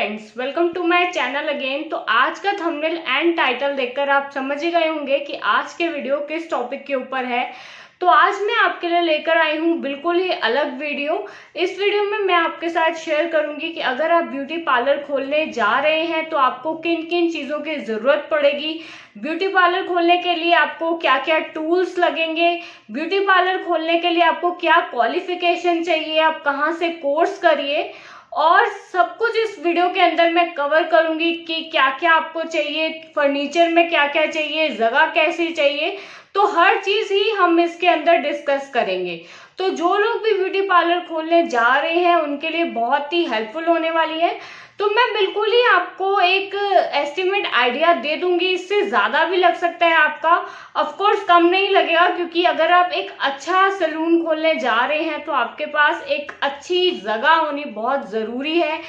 Friends, welcome to my channel again. तो आज का थंबनेल एंड टाइटल देखकर आप समझ ही गए होंगे कि आज के वीडियो किस टॉपिक के ऊपर है। तो आज मैं आपके लिए लेकर आई हूँ बिल्कुल ही अलग वीडियो। इस वीडियो में मैं आपके साथ शेयर करूंगी कि अगर आप ब्यूटी पार्लर खोलने जा रहे हैं तो आपको किन किन चीज़ों की ज़रूरत पड़ेगी, ब्यूटी पार्लर खोलने के लिए आपको क्या क्या टूल्स लगेंगे, ब्यूटी पार्लर खोलने के लिए आपको क्या क्वालिफिकेशन चाहिए, आप कहाँ से कोर्स करिए, और सब कुछ इस वीडियो के अंदर मैं कवर करूंगी कि क्या क्या आपको चाहिए, फर्नीचर में क्या क्या चाहिए, जगह कैसी चाहिए। तो हर चीज ही हम इसके अंदर डिस्कस करेंगे। तो जो लोग भी ब्यूटी पार्लर खोलने जा रहे हैं उनके लिए बहुत ही हेल्पफुल होने वाली है। तो मैं बिल्कुल ही आपको एक एस्टिमेट आइडिया दे दूंगी, इससे ज्यादा भी लग सकता है आपका, ऑफ कोर्स कम नहीं लगेगा, क्योंकि अगर आप एक अच्छा सैलून खोलने जा रहे हैं तो आपके पास एक अच्छी जगह होनी बहुत जरूरी है,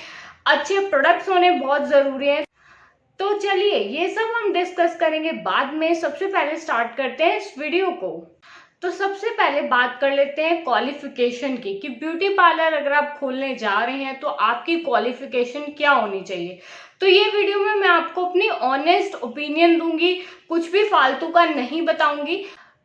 अच्छे प्रोडक्ट्स होने बहुत जरूरी है। तो चलिए ये सब हम डिस्कस करेंगे बाद में। सबसे पहले स्टार्ट करते हैं इस वीडियो को। तो सबसे पहले बात कर लेते हैं क्वालिफिकेशन की, कि ब्यूटी पार्लर अगर आप खोलने जा रहे हैं तो आपकी क्वालिफिकेशन क्या होनी चाहिए। तो ये वीडियो में मैं आपको अपनी ऑनेस्ट ओपिनियन दूंगी, कुछ भी फालतू का नहीं बताऊंगी।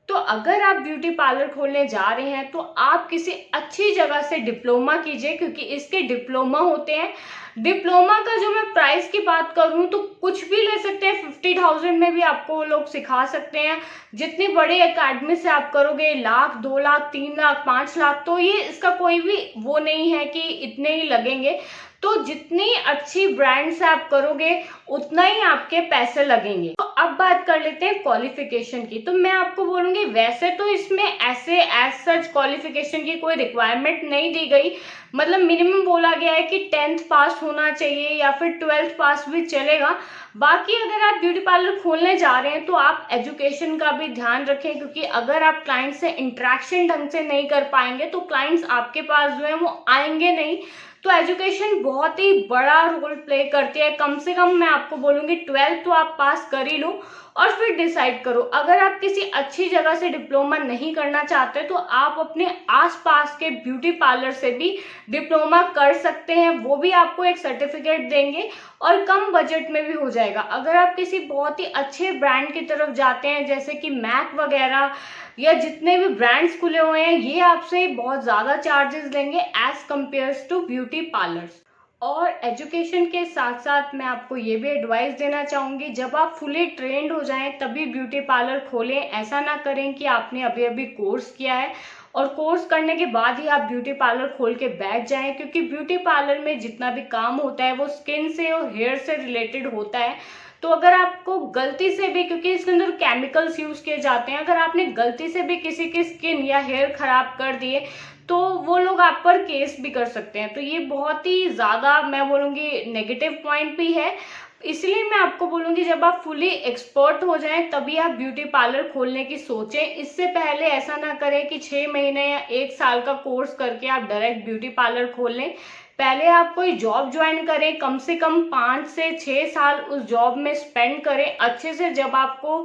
तो अगर आप ब्यूटी पार्लर खोलने जा रहे हैं तो आप किसी अच्छी जगह से डिप्लोमा कीजिए, क्योंकि इसके डिप्लोमा होते हैं। डिप्लोमा का जो मैं प्राइस की बात करूं तो कुछ भी ले सकते हैं, 50,000 में भी आपको वो लोग सिखा सकते हैं। जितनी बड़ी एकेडमी से आप करोगे, 1,00,000, 2,00,000, 3,00,000, 5,00,000, तो ये इसका कोई भी वो नहीं है कि इतने ही लगेंगे। तो जितनी अच्छी ब्रांड से आप करोगे उतना ही आपके पैसे लगेंगे। तो अब बात कर लेते हैं क्वालिफिकेशन की। तो मैं आपको बोलूंगी, वैसे तो इसमें ऐसे एज सच क्वालिफिकेशन की कोई रिक्वायरमेंट नहीं दी गई, मतलब मिनिमम बोला गया है कि 10th पास होना चाहिए या फिर 12th पास भी चलेगा। बाकी अगर आप ब्यूटी पार्लर खोलने जा रहे हैं तो आप एजुकेशन का भी ध्यान रखें, क्योंकि अगर आप क्लाइंट से इंटरेक्शन ढंग से नहीं कर पाएंगे तो क्लाइंट्स आपके पास जो है वो आएंगे नहीं। तो एजुकेशन बहुत ही बड़ा रोल प्ले करती है। कम से कम मैं आपको बोलूंगी 12th तो आप पास कर ही लो और फिर डिसाइड करो। अगर आप किसी अच्छी जगह से डिप्लोमा नहीं करना चाहते तो आप अपने आसपास के ब्यूटी पार्लर से भी डिप्लोमा कर सकते हैं, वो भी आपको एक सर्टिफिकेट देंगे और कम बजट में भी हो जाएगा। अगर आप किसी बहुत ही अच्छे ब्रांड की तरफ जाते हैं, जैसे कि मैक वगैरह या जितने भी ब्रांड्स खुले हुए हैं, ये आपसे बहुत ज़्यादा चार्जेस लेंगे एज कम्पेयर्स टू ब्यूटी पार्लर्स। और एजुकेशन के साथ साथ मैं आपको ये भी एडवाइस देना चाहूँगी, जब आप फुली ट्रेंड हो जाएं तभी ब्यूटी पार्लर खोलें। ऐसा ना करें कि आपने अभी अभी कोर्स किया है और कोर्स करने के बाद ही आप ब्यूटी पार्लर खोल के बैठ जाएं, क्योंकि ब्यूटी पार्लर में जितना भी काम होता है वो स्किन से और हेयर से रिलेटेड होता है। तो अगर आपको गलती से भी, क्योंकि इसके अंदर केमिकल्स यूज किए जाते हैं, अगर आपने गलती से भी किसी की स्किन या हेयर खराब कर दिए तो वो लोग आप पर केस भी कर सकते हैं। तो ये बहुत ही ज्यादा मैं बोलूंगी नेगेटिव पॉइंट भी है। इसलिए मैं आपको बोलूंगी, जब आप फुली एक्सपर्ट हो जाएं तभी आप ब्यूटी पार्लर खोलने की सोचें। इससे पहले ऐसा ना करें कि 6 महीने या 1 साल का कोर्स करके आप डायरेक्ट ब्यूटी पार्लर खोल लें। पहले आप कोई जॉब ज्वाइन करें, कम से कम 5 से 6 साल उस जॉब में स्पेंड करें अच्छे से। जब आपको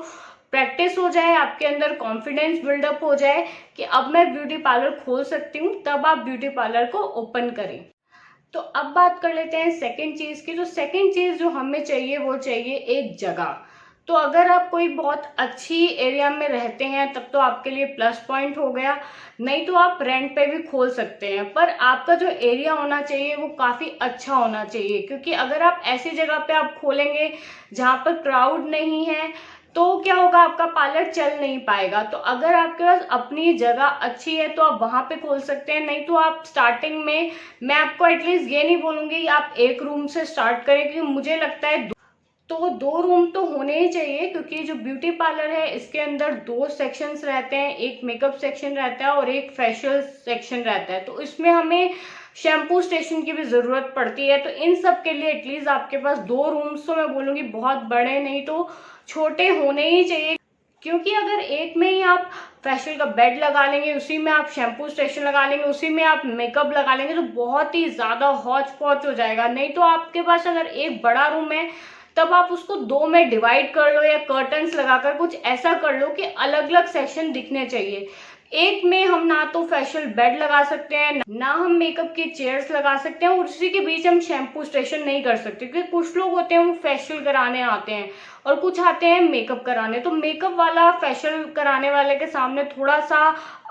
प्रैक्टिस हो जाए, आपके अंदर कॉन्फिडेंस बिल्डअप हो जाए कि अब मैं ब्यूटी पार्लर खोल सकती हूँ, तब आप ब्यूटी पार्लर को ओपन करें। तो अब बात कर लेते हैं सेकंड चीज की। तो सेकंड चीज जो हमें चाहिए वो चाहिए एक जगह। तो अगर आप कोई बहुत अच्छी एरिया में रहते हैं तब तो आपके लिए प्लस पॉइंट हो गया, नहीं तो आप रेंट पे भी खोल सकते हैं। पर आपका जो एरिया होना चाहिए वो काफी अच्छा होना चाहिए, क्योंकि अगर आप ऐसी जगह पे आप खोलेंगे जहाँ पर क्राउड नहीं है तो क्या होगा, आपका पार्लर चल नहीं पाएगा। तो अगर आपके पास अपनी जगह अच्छी है तो आप वहां पे खोल सकते हैं, नहीं तो आप स्टार्टिंग में, मैं आपको एटलीस्ट ये नहीं बोलूंगी आप 1 रूम से स्टार्ट करें, क्योंकि मुझे लगता है तो 2 रूम तो होने ही चाहिए। क्योंकि जो ब्यूटी पार्लर है इसके अंदर 2 सेक्शंस रहते हैं, एक मेकअप सेक्शन रहता है और एक फेशियल सेक्शन रहता है। तो इसमें हमें शैम्पू स्टेशन की भी जरूरत पड़ती है। तो इन सब के लिए एटलीस्ट आपके पास 2 रूम्स, तो मैं बोलूंगी बहुत बड़े नहीं तो छोटे होने ही चाहिए। क्योंकि अगर एक में ही आप फेशियल का बेड लगा लेंगे, उसी में आप शैम्पू स्टेशन लगा लेंगे, उसी में आप मेकअप लगा लेंगे, तो बहुत ही ज्यादा हौच पौच हो जाएगा। नहीं तो आपके पास अगर एक बड़ा रूम है तब आप उसको 2 में डिवाइड कर लो, या कर्टन्स लगाकर कुछ ऐसा कर लो कि अलग अलग सेक्शन दिखने चाहिए। एक में हम ना तो फेशियल बेड लगा सकते हैं, ना हम मेकअप की चेयर्स लगा सकते हैं, और उसी के बीच हम शैम्पू स्टेशन नहीं कर सकते, क्योंकि कुछ लोग होते हैं वो फेशियल कराने आते हैं और कुछ आते हैं मेकअप कराने। तो मेकअप वाला फेशियल कराने वाले के सामने थोड़ा सा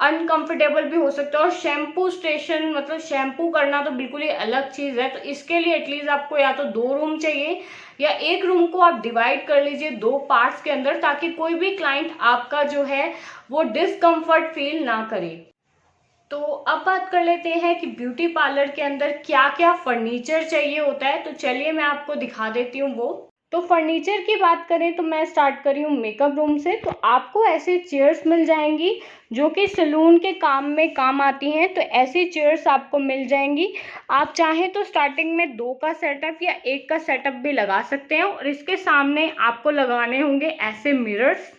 अनकंफर्टेबल भी हो सकता है, और शैम्पू स्टेशन मतलब शैम्पू करना तो बिल्कुल ही अलग चीज है। तो इसके लिए एटलीस्ट आपको या तो 2 रूम चाहिए, या एक रूम को आप डिवाइड कर लीजिए 2 पार्ट्स के अंदर, ताकि कोई भी क्लाइंट आपका जो है वो डिस्कम्फर्ट फील ना करे। तो अब बात कर लेते हैं कि ब्यूटी पार्लर के अंदर क्या क्या फर्नीचर चाहिए होता है। तो चलिए मैं आपको दिखा देती हूँ वो। तो फर्नीचर की बात करें तो मैं स्टार्ट कर रही हूँ मेकअप रूम से। तो आपको ऐसी चेयर्स मिल जाएंगी जो कि सैलून के काम में काम आती हैं। तो ऐसी चेयर्स आपको मिल जाएंगी। आप चाहें तो स्टार्टिंग में 2 का सेटअप या 1 का सेटअप भी लगा सकते हैं, और इसके सामने आपको लगाने होंगे ऐसे मिरर्स,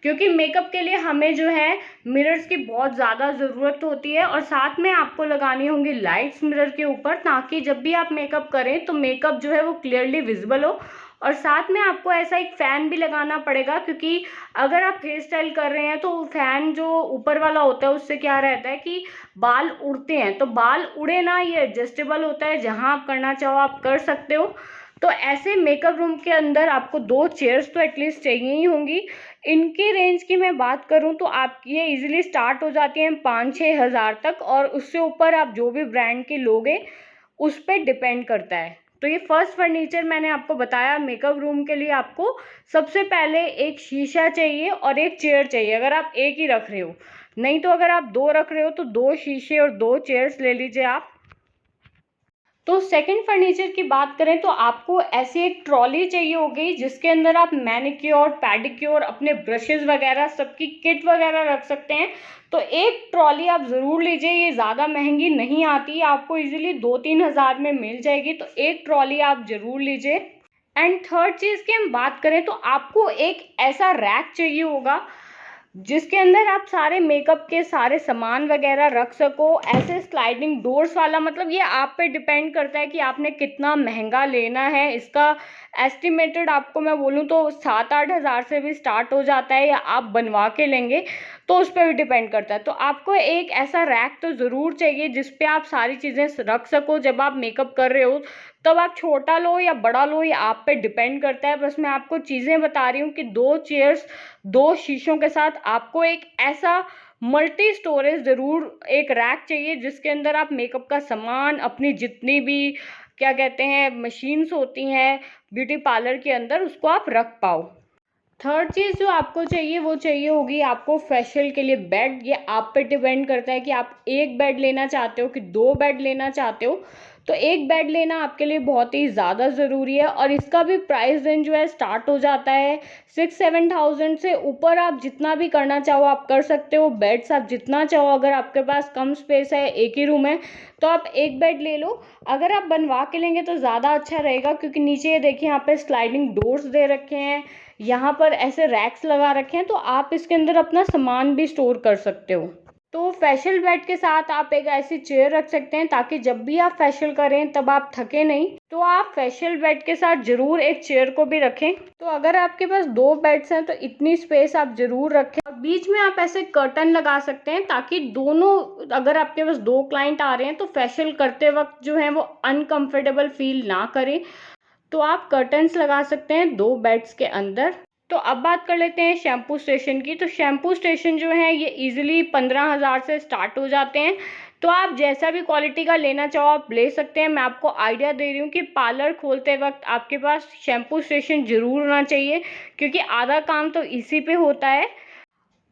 क्योंकि मेकअप के लिए हमें जो है मिरर्स की बहुत ज़्यादा ज़रूरत होती है। और साथ में आपको लगानी होंगी लाइट्स मिरर के ऊपर, ताकि जब भी आप मेकअप करें तो मेकअप जो है वो क्लियरली विजिबल हो। और साथ में आपको ऐसा एक फ़ैन भी लगाना पड़ेगा, क्योंकि अगर आप हेयर स्टाइल कर रहे हैं तो फैन जो ऊपर वाला होता है उससे क्या रहता है कि बाल उड़ते हैं। तो बाल उड़े ना, ये एडजस्टेबल होता है, जहाँ आप करना चाहो आप कर सकते हो। तो ऐसे मेकअप रूम के अंदर आपको 2 चेयर्स तो एटलीस्ट चाहिए ही होंगी। इनकी रेंज की मैं बात करूं तो आपकी ये इजीली स्टार्ट हो जाती है 5-6 हज़ार तक, और उससे ऊपर आप जो भी ब्रांड की लोगे उस पर डिपेंड करता है। तो ये फर्स्ट फर्नीचर मैंने आपको बताया मेकअप रूम के लिए। आपको सबसे पहले एक शीशा चाहिए और एक चेयर चाहिए, अगर आप एक ही रख रहे हो। नहीं तो अगर आप 2 रख रहे हो तो 2 शीशे और 2 चेयर्स ले लीजिए आप। तो सेकंड फर्नीचर की बात करें तो आपको ऐसी एक ट्रॉली चाहिए होगी, जिसके अंदर आप मैनिक्योर, पैडिक्योर, अपने ब्रशेस वगैरह सबकी किट वगैरह रख सकते हैं। तो एक ट्रॉली आप ज़रूर लीजिए, ये ज़्यादा महंगी नहीं आती, आपको इजीली 2-3 हज़ार में मिल जाएगी। तो एक ट्रॉली आप ज़रूर लीजिए। एंड थर्ड चीज़ की हम बात करें तो आपको एक ऐसा रैक चाहिए होगा जिसके अंदर आप सारे मेकअप के सारे सामान वगैरह रख सको। ऐसे स्लाइडिंग डोर्स वाला, मतलब ये आप पे डिपेंड करता है कि आपने कितना महंगा लेना है। इसका एस्टिमेटेड आपको मैं बोलूँ तो 7-8 हज़ार से भी स्टार्ट हो जाता है, या आप बनवा के लेंगे तो उस पर भी डिपेंड करता है। तो आपको एक ऐसा रैक तो ज़रूर चाहिए जिस पे आप सारी चीज़ें रख सको। जब आप मेकअप कर रहे हो तब आप छोटा लो या बड़ा लो, ये आप पे डिपेंड करता है। बस मैं आपको चीज़ें बता रही हूँ कि 2 चेयर्स, 2 शीशों के साथ आपको एक ऐसा मल्टी स्टोरेज ज़रूर एक रैक चाहिए, जिसके अंदर आप मेकअप का सामान, अपनी जितनी भी क्या कहते हैं मशीन्स होती हैं ब्यूटी पार्लर के अंदर, उसको आप रख पाओ। थर्ड चीज़ जो आपको चाहिए वो चाहिए होगी आपको फेशियल के लिए बेड। ये आप पे डिपेंड करता है कि आप एक बेड लेना चाहते हो कि 2 बेड लेना चाहते हो। तो एक बेड लेना आपके लिए बहुत ही ज़्यादा ज़रूरी है, और इसका भी प्राइस रेंज जो है स्टार्ट हो जाता है 6-7 थाउजेंड से ऊपर। आप जितना भी करना चाहो आप कर सकते हो। बेड्स आप जितना चाहो, अगर आपके पास कम स्पेस है, एक ही रूम है, तो आप एक बेड ले लो। अगर आप बनवा के लेंगे तो ज़्यादा अच्छा रहेगा, क्योंकि नीचे ये देखिए यहाँ पे स्लाइडिंग डोर्स दे रखे हैं, यहाँ पर ऐसे रैक्स लगा रखे हैं, तो आप इसके अंदर अपना सामान भी स्टोर कर सकते हो। तो फेशियल बेड के साथ आप एक ऐसी चेयर रख सकते हैं, ताकि जब भी आप फेशियल करें तब आप थके नहीं। तो आप फेशियल बेड के साथ ज़रूर एक चेयर को भी रखें। तो अगर आपके पास 2 बेड्स हैं तो इतनी स्पेस आप ज़रूर रखें। और बीच में आप ऐसे कर्टन लगा सकते हैं, ताकि दोनों, अगर आपके पास 2 क्लाइंट आ रहे हैं तो फेशियल करते वक्त जो है वो अनकंफर्टेबल फील ना करें, तो आप कर्टन्स लगा सकते हैं 2 बेड्स के अंदर। तो अब बात कर लेते हैं शैम्पू स्टेशन की। तो शैम्पू स्टेशन जो है ये इजीली 15 हज़ार से स्टार्ट हो जाते हैं। तो आप जैसा भी क्वालिटी का लेना चाहो आप ले सकते हैं। मैं आपको आइडिया दे रही हूँ कि पार्लर खोलते वक्त आपके पास शैम्पू स्टेशन ज़रूर होना चाहिए, क्योंकि आधा काम तो इसी पे होता है।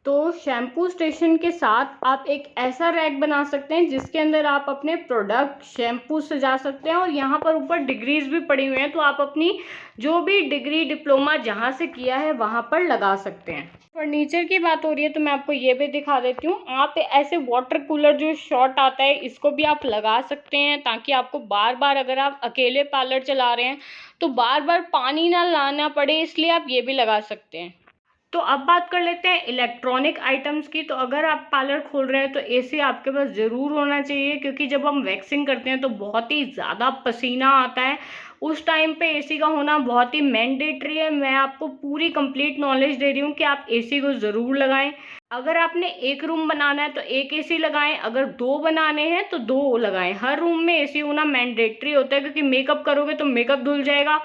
तो शैम्पू स्टेशन के साथ आप एक ऐसा रैक बना सकते हैं जिसके अंदर आप अपने प्रोडक्ट शैम्पू सजा सकते हैं, और यहाँ पर ऊपर डिग्रीज भी पड़ी हुई हैं, तो आप अपनी जो भी डिग्री डिप्लोमा जहाँ से किया है वहाँ पर लगा सकते हैं। फर्नीचर की बात हो रही है तो मैं आपको ये भी दिखा देती हूँ। आप ऐसे वाटर कूलर जो शॉर्ट आता है इसको भी आप लगा सकते हैं, ताकि आपको बार बार, अगर आप अकेले पार्लर चला रहे हैं तो बार बार पानी ना लाना पड़े, इसलिए आप ये भी लगा सकते हैं। तो अब बात कर लेते हैं इलेक्ट्रॉनिक आइटम्स की। तो अगर आप पार्लर खोल रहे हैं तो एसी आपके पास ज़रूर होना चाहिए, क्योंकि जब हम वैक्सिंग करते हैं तो बहुत ही ज़्यादा पसीना आता है। उस टाइम पे एसी का होना बहुत ही मैंडेटरी है। मैं आपको पूरी कंप्लीट नॉलेज दे रही हूँ कि आप एसी को ज़रूर लगाएं। अगर आपने एक रूम बनाना है तो एक एसी लगाएं, अगर 2 बनाने हैं तो 2 लगाएं। हर रूम में एसी होना मैंडेटरी होता है, क्योंकि मेकअप करोगे तो मेकअप धुल जाएगा,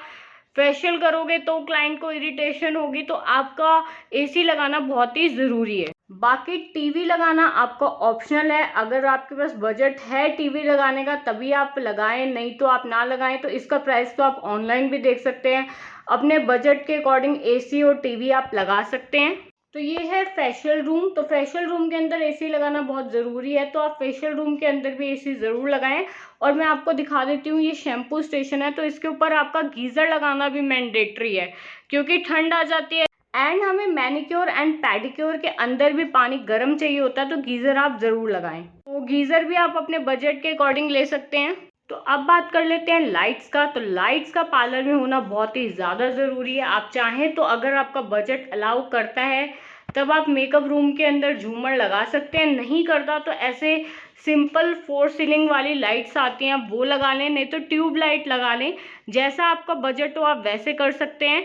फेशियल करोगे तो क्लाइंट को इरिटेशन होगी, तो आपका एसी लगाना बहुत ही ज़रूरी है। बाकी टीवी लगाना आपका ऑप्शनल है, अगर आपके पास बजट है टीवी लगाने का तभी आप लगाएं, नहीं तो आप ना लगाएं। तो इसका प्राइस तो आप ऑनलाइन भी देख सकते हैं, अपने बजट के अकॉर्डिंग एसी और टीवी आप लगा सकते हैं। तो ये है फेशियल रूम। तो फेशियल रूम के अंदर एसी लगाना बहुत ज़रूरी है, तो आप फेशियल रूम के अंदर भी एसी ज़रूर लगाएं। और मैं आपको दिखा देती हूँ, ये शैम्पू स्टेशन है, तो इसके ऊपर आपका गीज़र लगाना भी मैंडेटरी है, क्योंकि ठंड आ जाती है एंड हमें मैनिक्योर एंड पेडिक्योर के अंदर भी पानी गर्म चाहिए होता है, तो गीज़र आप ज़रूर लगाएं। तो गीज़र भी आप अपने बजट के अकॉर्डिंग ले सकते हैं। तो अब बात कर लेते हैं लाइट्स का। तो लाइट्स का पार्लर में होना बहुत ही ज़्यादा ज़रूरी है। आप चाहें तो अगर आपका बजट अलाउ करता है तब आप मेकअप रूम के अंदर झूमर लगा सकते हैं, नहीं करता तो ऐसे सिंपल 4 सीलिंग वाली लाइट्स आती हैं, आप वो लगा लें, नहीं तो ट्यूब लाइट लगा लें। जैसा आपका बजट हो आप वैसे कर सकते हैं।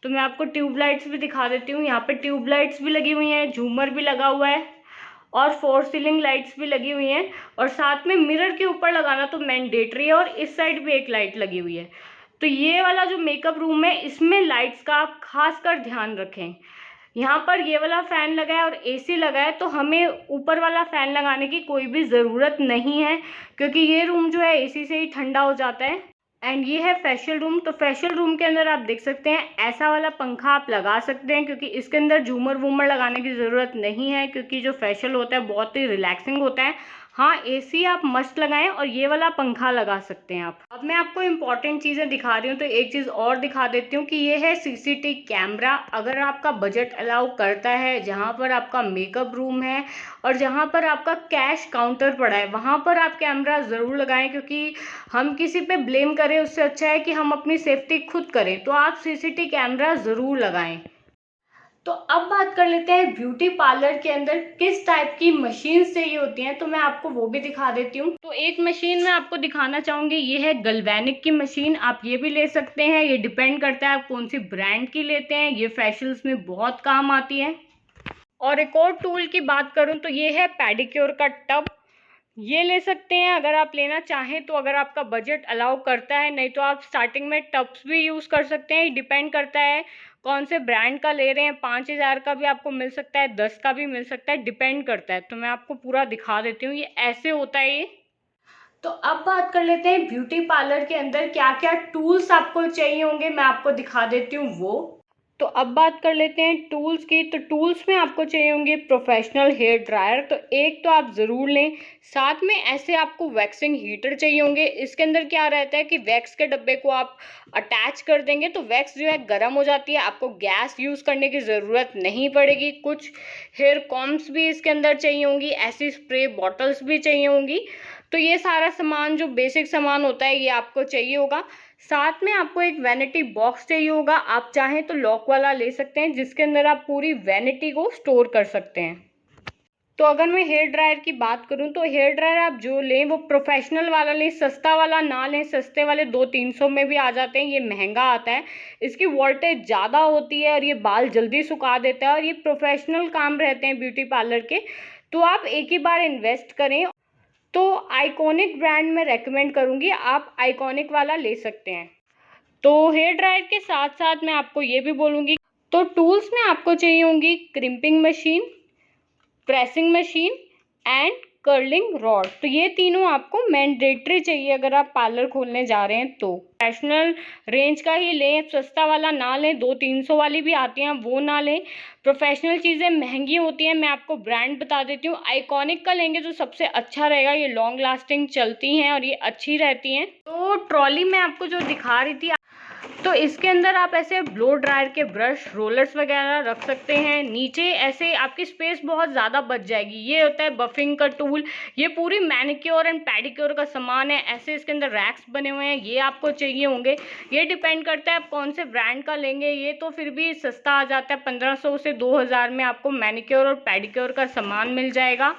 तो मैं आपको ट्यूब लाइट्स भी दिखा देती हूँ। यहाँ पे ट्यूब लाइट्स भी लगी हुई हैं, झूमर भी लगा हुआ है और 4 सीलिंग लाइट्स भी लगी हुई हैं, और साथ में मिरर के ऊपर लगाना तो मैंडेटरी है, और इस साइड भी एक लाइट लगी हुई है। तो ये वाला जो मेकअप रूम है इसमें लाइट्स का आप खासकर ध्यान रखें। यहाँ पर ये वाला फ़ैन लगा है और एसी लगा है, तो हमें ऊपर वाला फ़ैन लगाने की कोई भी ज़रूरत नहीं है, क्योंकि ये रूम जो है एसी से ही ठंडा हो जाता है। एंड ये है फेशियल रूम। तो फेशियल रूम के अंदर आप देख सकते हैं ऐसा वाला पंखा आप लगा सकते हैं, क्योंकि इसके अंदर झूमर वूमर लगाने की ज़रूरत नहीं है, क्योंकि जो फेशियल होता है बहुत ही रिलैक्सिंग होता है। हाँ, एसी आप मस्त लगाएं और ये वाला पंखा लगा सकते हैं आप। अब मैं आपको इंपॉर्टेंट चीज़ें दिखा रही हूँ, तो एक चीज़ और दिखा देती हूँ कि ये है सीसीटीवी कैमरा। अगर आपका बजट अलाउ करता है, जहाँ पर आपका मेकअप रूम है और जहाँ पर आपका कैश काउंटर पड़ा है, वहाँ पर आप कैमरा ज़रूर लगाएं, क्योंकि हम किसी पे ब्लेम करें उससे अच्छा है कि हम अपनी सेफ्टी खुद करें। तो आप सीसीटीवी कैमरा ज़रूर लगाएं। तो अब बात कर लेते हैं ब्यूटी पार्लर के अंदर किस टाइप की मशीन्स चाहिए होती हैं, तो मैं आपको वो भी दिखा देती हूँ। तो एक मशीन मैं आपको दिखाना चाहूँगी, ये है गैल्वेनिक की मशीन। आप ये भी ले सकते हैं, ये डिपेंड करता है आप कौन सी ब्रांड की लेते हैं। ये फेशियल्स में बहुत काम आती है। और एक और टूल की बात करूँ तो ये है पेडिक्योर का टब, ये ले सकते हैं अगर आप लेना चाहें तो, अगर आपका बजट अलाउ करता है। नहीं तो आप स्टार्टिंग में टब्स भी यूज़ कर सकते हैं, डिपेंड करता है कौन से ब्रांड का ले रहे हैं। 5,000 का भी आपको मिल सकता है, 10 का भी मिल सकता है, डिपेंड करता है। तो मैं आपको पूरा दिखा देती हूँ, ये ऐसे होता है ये। तो अब बात कर लेते हैं ब्यूटी पार्लर के अंदर क्या क्या टूल्स आपको चाहिए होंगे, मैं आपको दिखा देती हूँ वो। तो अब बात कर लेते हैं टूल्स की। तो टूल्स में आपको चाहिए होंगे प्रोफेशनल हेयर ड्रायर, तो एक तो आप ज़रूर लें। साथ में ऐसे आपको वैक्सिंग हीटर चाहिए होंगे। इसके अंदर क्या रहता है कि वैक्स के डब्बे को आप अटैच कर देंगे तो वैक्स जो है गर्म हो जाती है, आपको गैस यूज़ करने की ज़रूरत नहीं पड़ेगी। कुछ हेयर कॉम्ब्स भी इसके अंदर चाहिए होंगी, ऐसी स्प्रे बॉटल्स भी चाहिए होंगी। तो ये सारा सामान जो बेसिक सामान होता है ये आपको चाहिए होगा। साथ में आपको एक वैनिटी बॉक्स चाहिए होगा, आप चाहें तो लॉक वाला ले सकते हैं, जिसके अंदर आप पूरी वैनिटी को स्टोर कर सकते हैं। तो अगर मैं हेयर ड्रायर की बात करूं तो हेयर ड्रायर आप जो लें वो प्रोफेशनल वाला लें, सस्ता वाला ना लें। सस्ते वाले 200-300 में भी आ जाते हैं, ये महंगा आता है। इसकी वोल्टेज ज़्यादा होती है और ये बाल जल्दी सुखा देता है, और ये प्रोफेशनल काम रहते हैं ब्यूटी पार्लर के। तो आप एक ही बार इन्वेस्ट करें। तो आइकॉनिक ब्रांड में रेकमेंड करूँगी, आप आइकॉनिक वाला ले सकते हैं। तो हेयर ड्रायर के साथ साथ मैं आपको ये भी बोलूँगी, तो टूल्स में आपको चाहिए होंगी crimping machine, pressing machine and curling rod. तो ये तीनों आपको मैंडेटरी चाहिए अगर आप पार्लर खोलने जा रहे हैं। तो प्रोफेशनल रेंज का ही लें, सस्ता वाला ना लें। 200-300 वाली भी आती हैं, वो ना लें। प्रोफेशनल चीज़ें महंगी होती हैं, मैं आपको ब्रांड बता देती हूँ। आइकॉनिक का लेंगे तो सबसे अच्छा रहेगा, ये लॉन्ग लास्टिंग चलती हैं और ये अच्छी रहती हैं। तो ट्रॉली में आपको जो दिखा रही थी, तो इसके अंदर आप ऐसे ब्लो ड्रायर के ब्रश, रोलर्स वगैरह रख सकते हैं। नीचे ऐसे आपकी स्पेस बहुत ज़्यादा बच जाएगी। ये होता है बफिंग का टूल, ये पूरी मैनिक्योर एंड पेडिक्योर का सामान है। ऐसे इसके अंदर रैक्स बने हुए हैं, ये आपको चाहिए होंगे। ये डिपेंड करता है आप कौन से ब्रांड का लेंगे। ये तो फिर भी सस्ता आ जाता है, 1500 से 2000 में आपको मैनिक्योर और पेडिक्योर का सामान मिल जाएगा।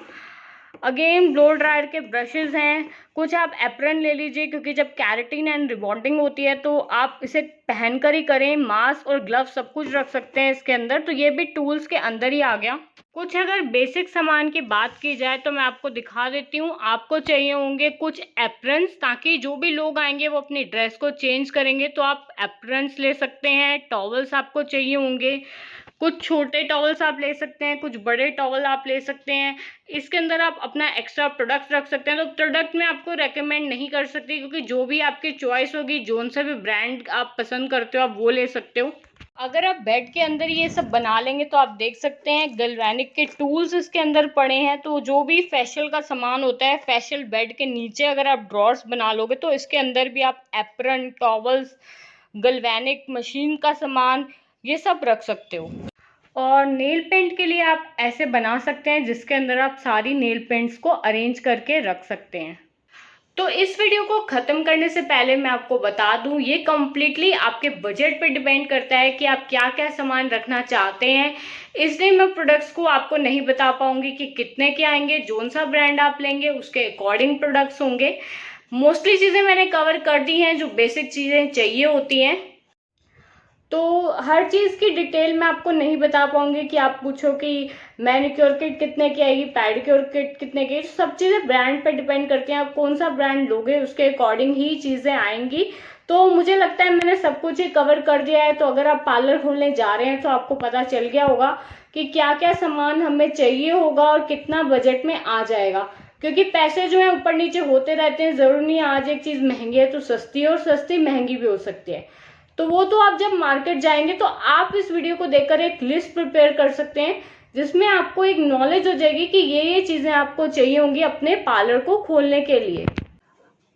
अगेन ब्लो ड्रायर के ब्रशेज़ हैं, कुछ आप एप्रन ले लीजिए क्योंकि जब कैरेटिन एंड रिबॉन्डिंग होती है तो आप इसे पहन कर ही करें। मास्क और ग्लव सब कुछ रख सकते हैं इसके अंदर, तो ये भी टूल्स के अंदर ही आ गया। कुछ अगर बेसिक सामान की बात की जाए तो मैं आपको दिखा देती हूँ। आपको चाहिए होंगे कुछ एप्रन्स, ताकि जो भी लोग आएंगे वो अपनी ड्रेस को चेंज करेंगे तो आप एप्रन्स ले सकते हैं। टॉवल्स आपको चाहिए होंगे, कुछ छोटे टॉवल्स आप ले सकते हैं, कुछ बड़े टॉवल आप ले सकते हैं। इसके अंदर आप अपना एक्स्ट्रा प्रोडक्ट रख सकते हैं। तो प्रोडक्ट मैं आपको रेकमेंड नहीं कर सकती क्योंकि जो भी आपकी चॉइस होगी, जोन से भी ब्रांड आप पसंद करते हो आप वो ले सकते हो। अगर आप बेड के अंदर ये सब बना लेंगे तो आप देख सकते हैं गैल्वेनिक के टूल्स इसके अंदर पड़े हैं। तो जो भी फेशियल का सामान होता है, फेशियल बेड के नीचे अगर आप ड्रॉर्स बना लोगे तो इसके अंदर भी आप एप्रन, टॉवल्स, गैल्वेनिक मशीन का सामान ये सब रख सकते हो। और नेल पेंट के लिए आप ऐसे बना सकते हैं जिसके अंदर आप सारी नेल पेंट्स को अरेंज करके रख सकते हैं। तो इस वीडियो को ख़त्म करने से पहले मैं आपको बता दूं, ये कम्प्लीटली आपके बजट पे डिपेंड करता है कि आप क्या क्या सामान रखना चाहते हैं। इसलिए मैं प्रोडक्ट्स को आपको नहीं बता पाऊंगी कि कितने के आएंगे, जोन सा ब्रांड आप लेंगे उसके अकॉर्डिंग प्रोडक्ट्स होंगे। मोस्टली चीज़ें मैंने कवर कर दी हैं जो बेसिक चीज़ें चाहिए होती हैं। तो हर चीज़ की डिटेल मैं आपको नहीं बता पाऊंगी कि आप पूछो कि मैनिक्योर किट कितने की आएगी, पेडिक्योर किट कितने की। सब चीज़ें ब्रांड पे डिपेंड करती हैं, आप कौन सा ब्रांड लोगे उसके अकॉर्डिंग ही चीज़ें आएंगी। तो मुझे लगता है मैंने सब कुछ ही कवर कर दिया है। तो अगर आप पार्लर खोलने जा रहे हैं तो आपको पता चल गया होगा कि क्या क्या सामान हमें चाहिए होगा और कितना बजट में आ जाएगा। क्योंकि पैसे जो है ऊपर नीचे होते रहते हैं, ज़रूर नहीं आज एक चीज़ महंगी है तो सस्ती है, और सस्ती महंगी भी हो सकती है। तो वो तो आप जब मार्केट जाएंगे तो आप इस वीडियो को देखकर एक लिस्ट प्रिपेयर कर सकते हैं जिसमें आपको एक नॉलेज हो जाएगी कि ये चीज़ें आपको चाहिए होंगी अपने पार्लर को खोलने के लिए।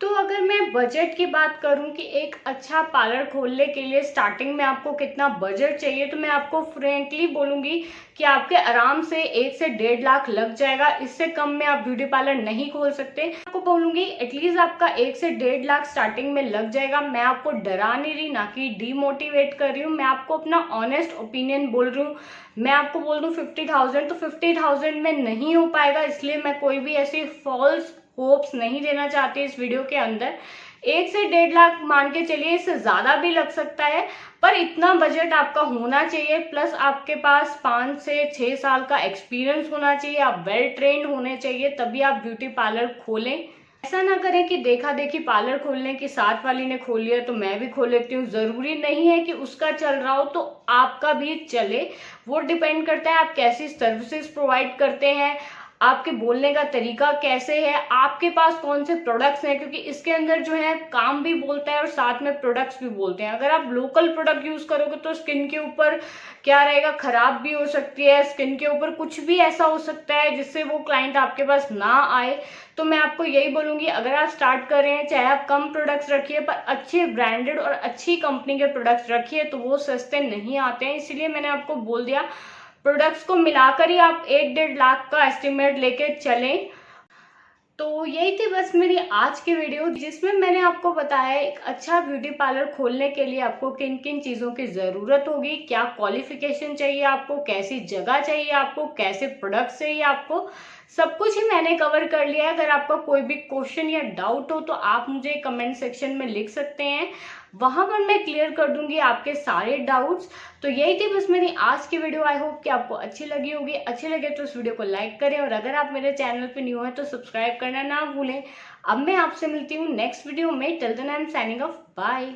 तो अगर मैं बजट की बात करूं कि एक अच्छा पार्लर खोलने के लिए स्टार्टिंग में आपको कितना बजट चाहिए, तो मैं आपको फ्रेंकली बोलूंगी कि आपके आराम से 1 से 1.5 लाख लग जाएगा। इससे कम में आप ब्यूटी पार्लर नहीं खोल सकते। आपको बोलूंगी एटलीस्ट आपका 1 से 1.5 लाख स्टार्टिंग में लग जाएगा। मैं आपको डरा नहीं रही, ना कि डीमोटिवेट कर रही हूँ। मैं आपको अपना ऑनेस्ट ओपिनियन बोल रही हूँ। मैं आपको बोल दूँ 50,000 तो 50,000 में नहीं हो पाएगा, इसलिए मैं कोई भी ऐसी फॉल्स होप्स नहीं देना चाहती इस वीडियो के अंदर। 1 से 1.5 लाख मान के चलिए, इससे ज़्यादा भी लग सकता है, पर इतना बजट आपका होना चाहिए। प्लस आपके पास 5 से 6 साल का एक्सपीरियंस होना चाहिए, आप वेल ट्रेंड होने चाहिए, तभी आप ब्यूटी पार्लर खोलें। ऐसा ना करें कि देखा देखी पार्लर खोलने की साथ वाली ने खोल लिया तो मैं भी खोल लेती हूँ। ज़रूरी नहीं है कि उसका चल रहा हो तो आपका भी चले। वो डिपेंड करता है आप कैसी सर्विसेज प्रोवाइड करते हैं, आपके बोलने का तरीका कैसे है, आपके पास कौन से प्रोडक्ट्स हैं। क्योंकि इसके अंदर जो है काम भी बोलता है और साथ में प्रोडक्ट्स भी बोलते हैं। अगर आप लोकल प्रोडक्ट यूज करोगे तो स्किन के ऊपर क्या रहेगा, खराब भी हो सकती है, स्किन के ऊपर कुछ भी ऐसा हो सकता है जिससे वो क्लाइंट आपके पास ना आए। तो मैं आपको यही बोलूंगी, अगर आप स्टार्ट कर रहे हैं चाहे आप कम प्रोडक्ट्स रखिए, पर अच्छे ब्रांडेड और अच्छी कंपनी के प्रोडक्ट्स रखिए, तो वो सस्ते नहीं आते हैं। इसलिए मैंने आपको बोल दिया प्रोडक्ट्स को मिलाकर ही आप 1-1.5 लाख का एस्टिमेट लेके चलें। तो यही थी बस मेरी आज की वीडियो, जिसमें मैंने आपको बताया एक अच्छा ब्यूटी पार्लर खोलने के लिए आपको किन किन चीज़ों की ज़रूरत होगी, क्या क्वालिफिकेशन चाहिए आपको, कैसी जगह चाहिए आपको, कैसे प्रोडक्ट्स चाहिए आपको, सब कुछ ही मैंने कवर कर लिया है। अगर आपका कोई भी क्वेश्चन या डाउट हो तो आप मुझे कमेंट सेक्शन में लिख सकते हैं, वहां पर मैं क्लियर कर दूंगी आपके सारे डाउट्स। तो यही थी बस मेरी आज की वीडियो। आई होप कि आपको अच्छी लगी होगी। अच्छी लगे तो इस वीडियो को लाइक करें, और अगर आप मेरे चैनल पे न्यू हैं तो सब्सक्राइब करना ना भूलें। अब मैं आपसे मिलती हूँ नेक्स्ट वीडियो में। Till then I am signing off, bye.